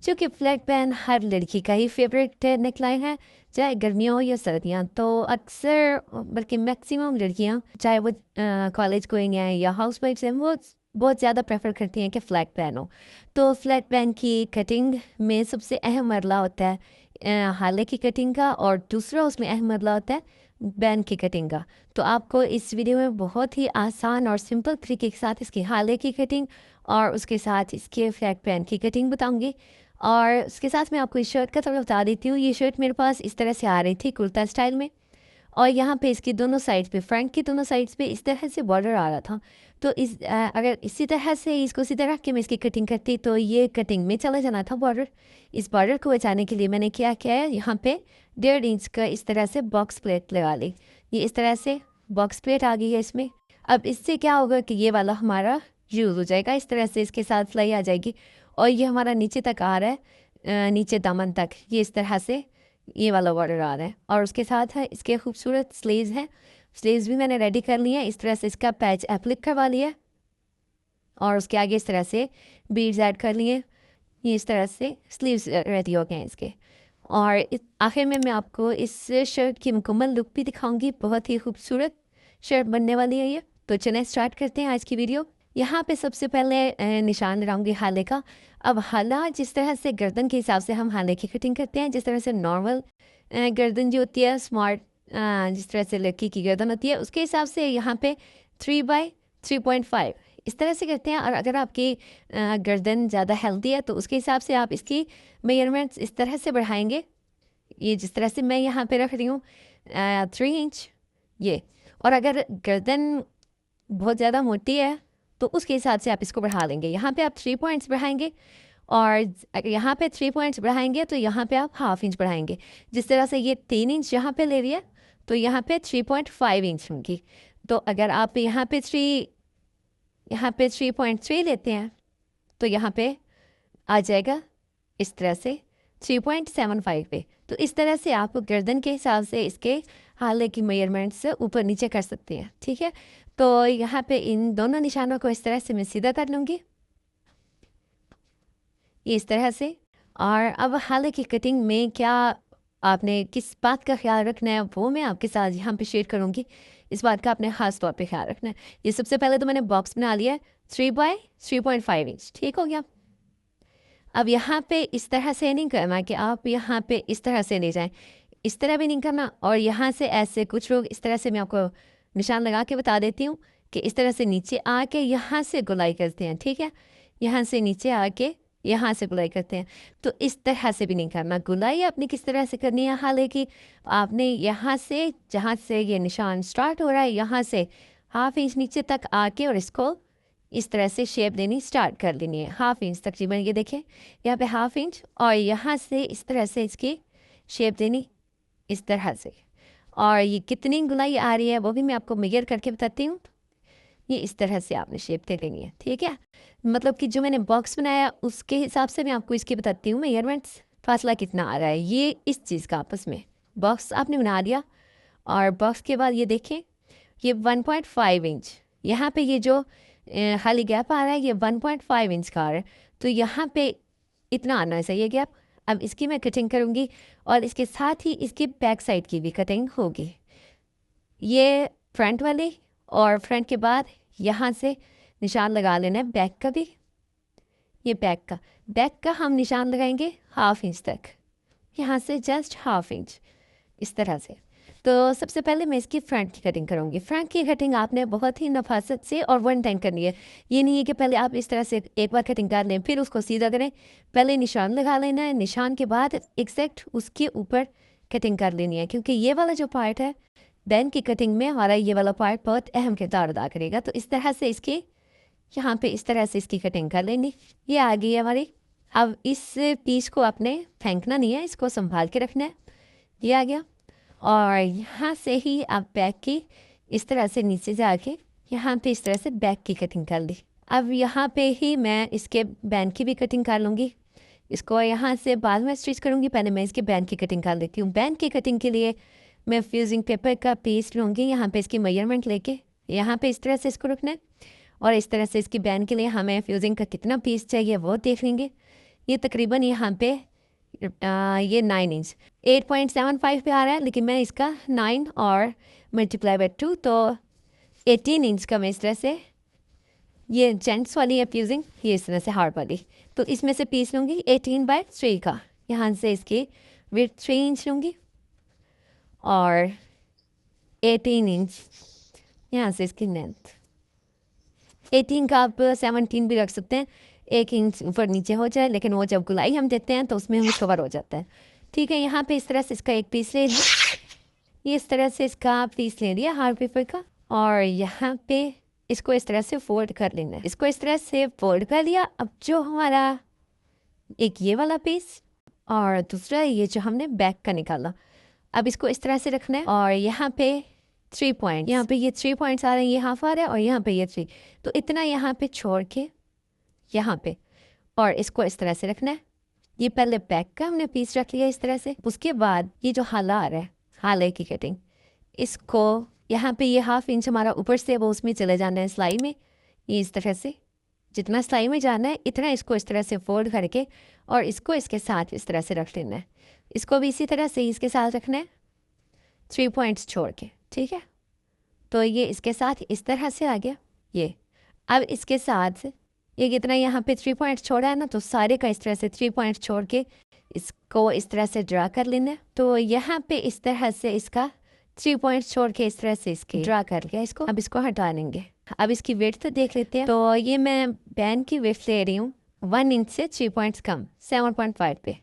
जो कि flat pan हर लड़की का ही फेवरेट नेकलाइन है, चाहे गर्मियाँ हो या सर्दियाँ। तो अक्सर बल्कि मैक्सिमम लड़कियाँ, चाहे वो कॉलेज गोइंग हैं या हाउस वाइफ्स हैं, वो बहुत ज़्यादा प्रेफर करती हैं कि फ्लैट पैन हो। तो फ्लैट पैन की कटिंग में सबसे अहम मरला होता है हाले की कटिंग का, और दूसरा उसमें अहम मरला होता है बैन की कटिंग का। तो आपको इस वीडियो में बहुत ही आसान और सिंपल तरीके के साथ इसकी हाले की कटिंग और उसके साथ इसके फ्लैट पैन की कटिंग बताऊंगी। और उसके साथ मैं आपको इस शर्ट का थोड़ा बता देती हूँ। ये शर्ट मेरे पास इस तरह से आ रही थी कुर्ता स्टाइल में, और यहाँ पे इसकी दोनों साइड्स पे, फ्रंट की दोनों साइड्स पे इस तरह से बॉर्डर आ रहा था। तो अगर इसी तरह से इसको सीधा रख के मैं इसकी कटिंग करती तो ये कटिंग में चला जाना था बॉर्डर। इस बॉर्डर को बचाने के लिए मैंने क्या किया है, यहाँ पे 1.5 इंच का इस तरह से बॉक्स प्लेट लगा ली। ये इस तरह से बॉक्स प्लेट आ गई है इसमें। अब इससे क्या होगा कि ये वाला हमारा यूज़ हो जाएगा, इस तरह से इसके साथ सिलाई आ जाएगी। और ये हमारा नीचे तक आ रहा है, नीचे दामन तक ये इस तरह से ये वाला बॉर्डर आ रहा है। और उसके साथ है इसके खूबसूरत स्लीव्स हैं। स्लीव्स भी मैंने रेडी कर ली है, इस तरह से इसका पैच एप्लिक करवा लिया और उसके आगे इस तरह से बीड्स ऐड कर लिए। ये इस तरह से स्लीव्स रेडी हो गए हैं इसके। और आखिर में मैं आपको इस शर्ट की मुकम्मल लुक भी दिखाऊंगी। बहुत ही खूबसूरत शर्ट बनने वाली है ये। तो चलें स्टार्ट करते हैं आज की वीडियो। यहाँ पे सबसे पहले निशान लगाऊंगी हाले का। अब हाला जिस तरह से गर्दन के हिसाब से हम हाले की कटिंग करते हैं, जिस तरह से नॉर्मल गर्दन जो होती है स्मार्ट, जिस तरह से लड़की की गर्दन होती है, उसके हिसाब से यहाँ पे 3/3.5 इस तरह से करते हैं। और अगर आपकी गर्दन ज़्यादा हेल्दी है तो उसके हिसाब से आप इसकी मेजरमेंट्स इस तरह से बढ़ाएंगे। ये जिस तरह से मैं यहाँ पे रख रही हूँ 3 इंच ये। और अगर गर्दन बहुत ज़्यादा मोटी है तो उसके हिसाब से आप इसको बढ़ा लेंगे। यहाँ पे आप 3 पॉइंट्स बढ़ाएंगे, और अगर यहाँ पे 3 पॉइंट्स बढ़ाएंगे तो यहाँ पे आप 1/2 इंच बढ़ाएंगे। जिस तरह से ये 3 इंच यहाँ पे ले रही है तो यहाँ पे 3.5 इंच होंगी। तो अगर आप यहाँ पे 3.3 लेते हैं तो यहाँ पे आ जाएगा इस तरह से 3.75 पे। तो इस तरह से आप गर्दन के हिसाब से इसके हाले की मेजरमेंट से ऊपर नीचे कर सकते हैं, ठीक है। तो यहाँ पे इन दोनों निशानों को इस तरह से मैं सीधा कर लूँगी, इस तरह से। और अब हाले की कटिंग में क्या आपने किस बात का ख्याल रखना है वो मैं आपके साथ यहाँ पे शेयर करूँगी। इस बात का आपने ख़ास तौर पे ख्याल रखना है। ये सबसे पहले तो मैंने बॉक्स बना लिया है 3/3.5 इंच, ठीक हो गया। अब यहाँ पे इस तरह से नहीं करना कि आप यहाँ पे इस तरह से ले जाएं, इस तरह भी नहीं करना। और यहाँ से ऐसे कुछ लोग इस तरह से, मैं आपको निशान लगा के बता देती हूँ कि इस तरह से नीचे आके यहाँ से गुलाई करते हैं, ठीक है। यहाँ से नीचे आके यहाँ से गुलाई करते हैं। तो इस तरह से भी नहीं करना। गुलाई आपने किस तरह से करनी है, हालांकि आपने यहाँ से, जहाँ से ये निशान स्टार्ट हो रहा है, यहाँ से 1/2 इंच नीचे तक आके और इसको इस तरह से शेप देनी स्टार्ट कर देनी है। 1/2 इंच तकरीबन, ये देखें यहाँ पे 1/2 इंच, और यहाँ से इस तरह से इसकी शेप देनी इस तरह से। और ये कितनी गुलाई आ रही है वो भी मैं आपको मेजर करके बताती हूँ। ये इस तरह से आपने शेप दे लेनी है, ठीक है। मतलब कि जो मैंने बॉक्स बनाया उसके हिसाब से मैं आपको इसकी बताती हूँ मेजरमेंट्स, फासला कितना आ रहा है ये इस चीज़ का आपस में। बॉक्स आपने बना दिया, और बॉक्स के बाद ये देखें ये 1.5 इंच, यहाँ पे ये जो खाली गैप आ रहा है ये 1.5 इंच का आ रहा है। तो यहाँ पे इतना आना चाहिए गैप। अब इसकी मैं कटिंग करूँगी, और इसके साथ ही इसकी बैक साइड की भी कटिंग होगी। ये फ्रंट वाली, और फ्रंट के बाद यहाँ से निशान लगा लेना है बैक का भी। ये बैक का हम निशान लगाएंगे 1/2 इंच तक, यहाँ से जस्ट 1/2 इंच इस तरह से। तो सबसे पहले मैं इसकी फ्रंट की कटिंग करूँगी। फ्रंट की कटिंग आपने बहुत ही नफासत से और वन टाइम करनी है। ये नहीं है कि पहले आप इस तरह से एक बार कटिंग कर लें फिर उसको सीधा करें। पहले निशान लगा लेना है, निशान के बाद एग्जैक्ट उसके ऊपर कटिंग कर लेनी है, क्योंकि ये वाला जो पार्ट है बैन की कटिंग में हमारा ये वाला पार्ट बहुत अहम किरदार अदा करेगा। तो इस तरह से इसकी यहाँ पे इस तरह से इसकी कटिंग कर लेनी। ये आ गई है हमारी। अब इस पीस को आपने फेंकना नहीं है, इसको संभाल के रखना है। ये आ गया, और यहाँ से ही आप बैक की इस तरह से नीचे जाके यहाँ पे इस तरह से बैक की कटिंग कर ली। अब यहाँ पे ही मैं इसके बैंड की भी कटिंग कर लूँगी। इसको यहाँ से बाद में स्टिच करूँगी, पहले मैं इसके बैंड की कटिंग कर लेती हूँ। बैंड की कटिंग के लिए मैं फ्यूजिंग पेपर का पीस लूँगी, यहाँ पे इसकी मेजरमेंट लेके यहाँ पे इस तरह से इसको रखना है। और इस तरह से इसकी बैंड के लिए हमें फ्यूजिंग का कितना पीस चाहिए वो देख लेंगे। ये तकरीबन यहाँ पे ये 9 इंच 8.75 पे आ रहा है, लेकिन मैं इसका 9 और मल्टीप्लाई बाय 2 तो 18 इंच का मैं इस तरह से, ये जेंट्स वाली है फ्यूजिंग, ये इस तरह से हार्ड वाली, तो इसमें से पीस लूँगी 18/3 का। यहाँ से इसकी विड्थ 3 इंच लूँगी और 18 इंच यहाँ से इसकी लेंथ। 18 का आप 17 भी रख सकते हैं, 1 इंच ऊपर नीचे हो जाए, लेकिन वो जब गुलाई हम देते हैं तो उसमें वो कवर हो जाता है। ठीक है, यहाँ पे इस तरह से इसका एक पीस ले लिया, ये इस तरह से इसका पीस ले लिया हार्ड पेपर का, और यहाँ पे इसको इस तरह से फोल्ड कर लेना है। इसको इस तरह से फोल्ड कर लिया। अब जो हमारा एक ये वाला पीस और दूसरा ये जो हमने बैक का निकाला, अब इसको इस तरह से रखना है, और यहाँ पे 3 पॉइंट, यहाँ पे ये 3 पॉइंट्स आ रहे हैं, ये हाफ आ रहा है और यहाँ पे ये 3, तो इतना यहाँ पे छोड़ के यहाँ पे, और इसको इस तरह से रखना है। ये पहले बैक का हमने पीस रख लिया इस तरह से। उसके बाद ये जो हाला आ रहा है, हाले की कटिंग, इसको यहाँ पे ये 1/2 इंच हमारा ऊपर से वो उसमें चले जाना है सिलाई में, ये इस तरह से जितना सिलाई में जाना है इतना इसको इस तरह से फोल्ड करके और इसको इसके साथ इस तरह से रख लेना है। इसको भी इसी तरह से इसके साथ रखना है 3 पॉइंट्स छोड़ के। ठीक है, तो ये इसके साथ इस तरह से आ गया ये। अब इसके साथ ये कितना यहाँ पे 3 पॉइंट्स छोड़ा है ना, तो सारे का इस तरह से 3 पॉइंट्स छोड़ के इसको इस तरह से ड्रा कर लेना है। तो यहाँ पे इस तरह से इसका 3 पॉइंट्स छोड़ के इस तरह से इसके ड्रा कर लिया इसको। अब इसको हटा लेंगे। अब इसकी विड्थ तो देख लेते हैं। तो ये मैं बैन की विड्थ ले रही हूँ 1 इंच से 3 पॉइंट्स कम, 7.5 पे।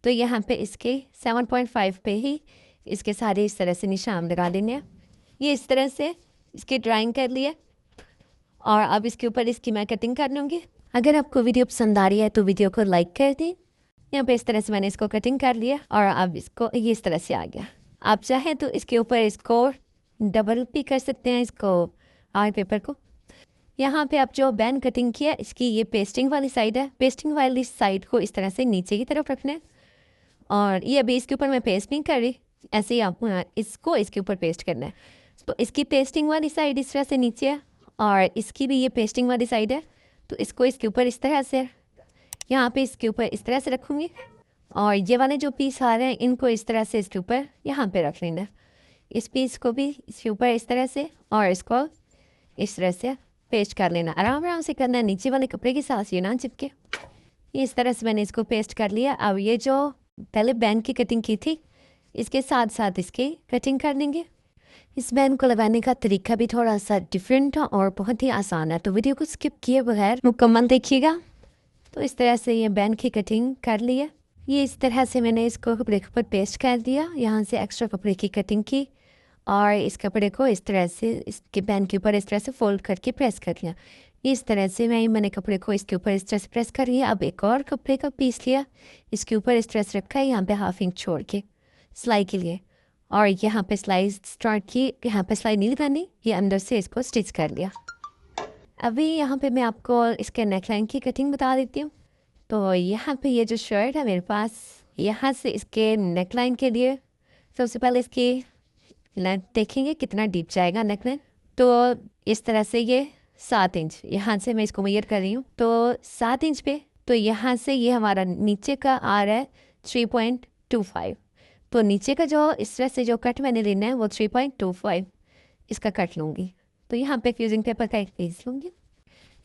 तो यहाँ पे इसके 7.5 पे ही इसके सारे इस तरह से निशान लगा लेने हैं। ये इस तरह से इसकी ड्राइंग कर लिया, और अब इसके ऊपर इसकी मैं कटिंग कर लूँगी। अगर आपको वीडियो पसंद आ रही है तो वीडियो को लाइक कर दें। यहाँ पे इस तरह से मैंने इसको कटिंग कर लिया, और अब इसको ये इस तरह से आ गया। आप चाहें तो इसके ऊपर इसको डबल भी कर सकते हैं, इसको आर्ट पेपर को। यहाँ पे आप जो बैन कटिंग किया इसकी ये पेस्टिंग वाली साइड है, पेस्टिंग वाली साइड को इस तरह से नीचे की तरफ रखना है। और ये अभी इसके ऊपर मैं पेस्ट नहीं कर रही, ऐसे ही आप इसको इसके ऊपर पेस्ट करना है। तो इसकी पेस्टिंग वाली साइड इस तरह से नीचे है, और इसकी भी ये पेस्टिंग वाली साइड है। तो इसको इसके ऊपर इस तरह से यहाँ पे इसके ऊपर इस तरह से रखूँगी, और ये वाले जो पीस आ रहे हैं इनको इस तरह से इसके ऊपर यहाँ पे रख लेना है। इस पीस को भी इसके ऊपर इस तरह से, और इसको इस तरह से पेस्ट कर लेना। आराम आराम से करना है, नीचे वाले कपड़े के साथ ये ना चिपके। इस तरह से मैंने इसको पेस्ट कर लिया। अब ये जो पहले बैन की कटिंग की थी इसके साथ साथ इसकी कटिंग कर देंगे। इस बैन को लगाने का तरीका भी थोड़ा सा डिफरेंट है और बहुत ही आसान है, तो वीडियो को स्किप किए बगैर मुकम्मल देखिएगा। तो इस तरह से ये बैन की कटिंग कर ली है। ये इस तरह से मैंने इसको कपड़े के ऊपर पेस्ट कर दिया, यहाँ से एक्स्ट्रा कपड़े की कटिंग की, और इस कपड़े को इस तरह से इसके बैन के ऊपर इस तरह से फोल्ड करके प्रेस कर लिया। इस तरह से मैंने कपड़े को इसके ऊपर इस तरह से प्रेस कर लिया। अब एक और कपड़े का पीस लिया, इसके ऊपर इस तरह से रखा है, यहाँ पे 1/2 इंच छोड़ के सिलाई के लिए, और यहाँ पे सिलाई स्टार्ट की। यहाँ पे सिलाई नहीं लगानी, ये अंदर से इसको स्टिच कर लिया। अभी यहाँ पे मैं आपको इसके नेकलाइन की कटिंग बता देती हूँ। तो यहाँ पे ये जो शर्ट है मेरे पास, यहाँ से इसके नेकलाइन के लिए सबसे पहले इसकी लेंथ देखेंगे कितना डीप जाएगा नेकलाइन। तो इस तरह से ये 7 इंच, यहाँ से मैं इसको मेजर कर रही हूँ, तो 7 इंच पे। तो यहाँ से ये हमारा नीचे का आ रहा है 3.25। तो नीचे का जो इस तरह से जो कट मैंने लेना है वो 3.25 इसका कट लूँगी। तो यहाँ पे फ्यूजिंग पेपर का एक पीस लूँगी,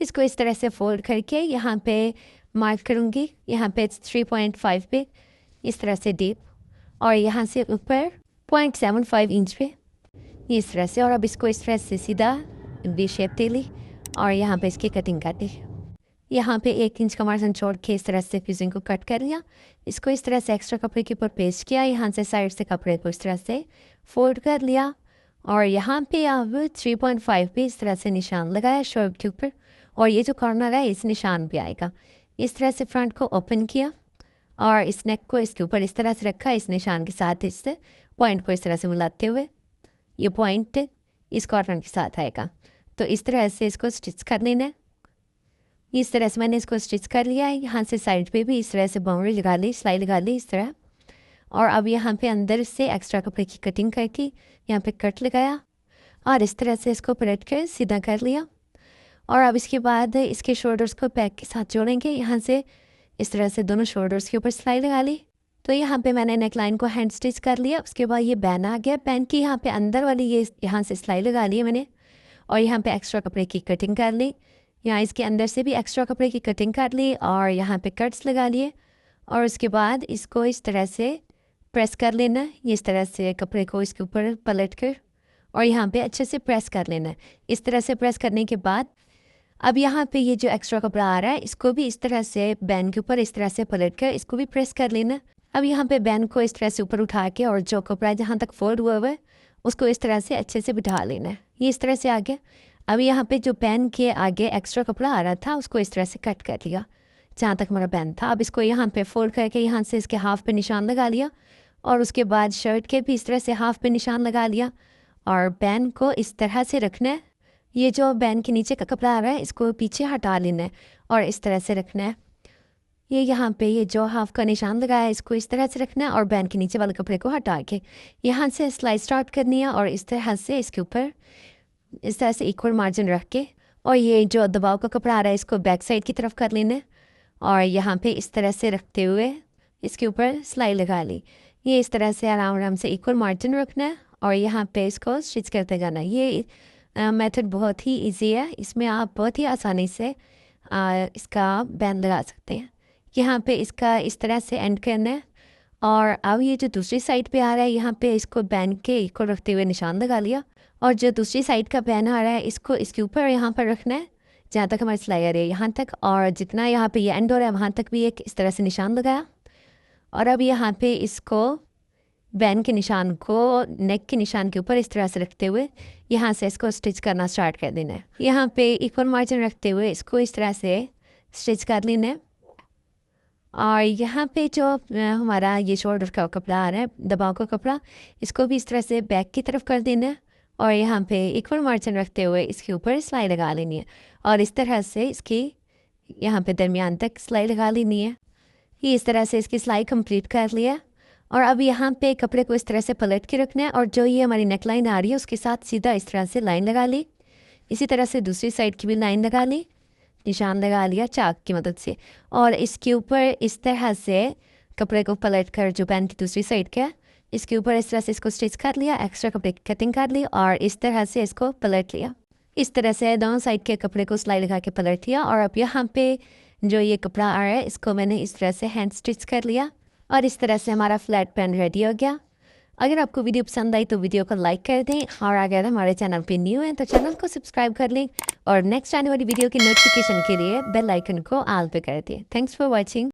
इसको इस तरह से फोल्ड करके यहाँ पे मार्क करूँगी, यहाँ पे 3.5 पे इस तरह से डीप, और यहाँ से ऊपर 0.75 इंच पे इस तरह से। और अब इसको इस तरह से सीधा वी शेप दे ली, और यहाँ पे इसकी कटिंग कर दी। यहाँ पे 1 इंच का मार्जिन छोड़ के इस तरह से फ्यूजिंग को कट कर लिया। इसको इस तरह से एक्स्ट्रा कपड़े के ऊपर पेस्ट किया, यहाँ से साइड से कपड़े को इस तरह से फोल्ड कर लिया, और यहाँ पे अब 3.5 पे इस तरह से निशान लगाया शर्ट के ऊपर, और ये जो कॉर्नर है इस निशान पे आएगा। इस तरह से फ्रंट को ओपन किया, और इस नेक को इसके ऊपर इस तरह से रखा, इस निशान के साथ इससे पॉइंट को इस तरह से मिलाते हुए ये पॉइंट इस कॉर्नर के साथ आएगा। तो इस तरह से इसको स्टिच कर लेना है। इस तरह से मैंने इसको स्टिच कर लिया है। यहाँ से साइड पे भी इस तरह से बाउंड्री लगा ली, सिलाई लगा ली इस तरह, और अब यहाँ पे अंदर से एक्स्ट्रा कपड़े की कटिंग करके यहाँ पे कट लगाया, और इस तरह से इसको पलट कर सीधा कर लिया। और अब इसके बाद इसके शोल्डर्स को बैक के साथ जोड़ेंगे। यहाँ से इस तरह से दोनों शोल्डर्स के ऊपर सिलाई लगा ली। तो यहाँ पे मैंने नेकलाइन को हैंड स्टिच कर लिया। उसके बाद ये बैन आ गया, बैन की यहाँ पे अंदर वाली ये यहाँ से सिलाई लगा ली है मैंने, और यहाँ पे एक्स्ट्रा कपड़े की कटिंग कर ली। यहाँ इसके अंदर से भी एक्स्ट्रा कपड़े की कटिंग कर ली और यहाँ पे कट्स लगा लिए। और उसके बाद इसको इस तरह से प्रेस कर लेना, ये इस तरह से कपड़े को इसके ऊपर पलट कर और यहाँ पे अच्छे से प्रेस कर लेना। इस तरह से प्रेस करने के बाद अब यहाँ पे ये जो एक्स्ट्रा कपड़ा आ रहा है इसको भी इस तरह से बैन के ऊपर इस तरह से पलट कर इसको भी प्रेस कर लेना। अब यहाँ पे बैन को इस तरह से ऊपर उठा के और जो कपड़ा जहाँ तक फोल्ड हुआ है उसको इस तरह से अच्छे से बिठा लेना है। ये इस तरह से आ गया। अब यहाँ पे जो बैन के आगे एक्स्ट्रा कपड़ा आ रहा था उसको इस तरह से कट कर लिया जहाँ तक हमारा बैन था। अब इसको यहाँ पे फोल्ड करके यहाँ से इसके हाफ पे निशान लगा लिया और उसके बाद शर्ट के भी इस तरह से हाफ पे निशान लगा लिया और बैन को इस तरह से रखना है। ये जो बैन के नीचे का कपड़ा आ रहा है इसको पीछे हटा लेना है और इस तरह से रखना है। ये यहाँ पे ये जो हाफ का निशान लगाया है इसको इस तरह से रखना है और बैन के नीचे वाले कपड़े को हटा के यहाँ से सिलाई स्टार्ट करनी है और इस तरह से इसके ऊपर इस तरह से इक्वल मार्जिन रख के और ये जो दबाव का कपड़ा आ रहा है इसको बैक साइड की तरफ कर लेना है और यहाँ पे इस तरह से रखते हुए इसके ऊपर सिलाई लगा ली। ये इस तरह से आराम आराम से इक्वल मार्जिन रखना है और यहाँ पे इसको स्टिच करते जाना। ये मेथड बहुत ही इजी है, इसमें आप बहुत ही आसानी से इसका बैंड लगा सकते हैं। यहाँ पे इसका इस तरह से एंड करना है और अब ये जो दूसरी साइड पे आ रहा है यहाँ पे इसको बैंड के इक्वल रखते हुए निशान लगा लिया और जो दूसरी साइड का बैंड आ रहा है इसको इसके ऊपर यहाँ पर रखना है जहाँ तक हमारी सिलाई आ रही है यहाँ तक, और जितना यहाँ पे ये एंड हो रहा है वहाँ तक भी एक इस तरह से निशान लगाया। और अब यहाँ पे इसको बैन के निशान को नेक के निशान के ऊपर इस तरह से रखते हुए यहाँ से इसको स्टिच करना स्टार्ट कर देना है। यहाँ पे इक्वल मार्जिन रखते हुए इसको इस तरह से स्टिच कर लेना है और यहाँ पे जो हमारा ये शोल्डर का कपड़ा आ रहा है दबाव का कपड़ा इसको भी इस तरह से बैक की तरफ कर देना है और यहाँ पे इक्वल मार्जिन रखते हुए इसके ऊपर सिलाई लगा लेनी है और इस तरह से इसकी यहाँ पे दरमियान तक सिलाई लगा लेनी है। ये इस तरह से इसकी सिलाई कंप्लीट कर लिया और अब यहाँ पे कपड़े को इस तरह से पलट के रखना है और जो ये हमारी नेक लाइन आ रही है उसके साथ सीधा इस तरह से लाइन लगा ली। इसी तरह से दूसरी साइड की भी लाइन लगा ली, निशान लगा लिया चाक की मदद से और इसके ऊपर इस तरह से कपड़े को पलट कर जो पैंट की दूसरी साइड का इसके ऊपर इस तरह से इसको स्टिच कर लिया, एक्स्ट्रा कपड़े की कटिंग कर ली और इस तरह से इसको पलट लिया। इस तरह से दोनों साइड के कपड़े को सिलाई लगा के पलट लिया और अब यहाँ पे जो ये कपड़ा आ रहा है इसको मैंने इस तरह से हैंड स्टिच कर लिया और इस तरह से हमारा फ्लैट पैंट रेडी हो गया। अगर आपको वीडियो पसंद आई तो वीडियो को लाइक कर दें और अगर हमारे चैनल पे न्यू हैं तो चैनल को सब्सक्राइब कर लें और नेक्स्ट आने वाली वीडियो की नोटिफिकेशन के लिए बेल आइकन को ऑल पे कर दें। Thanks for watching.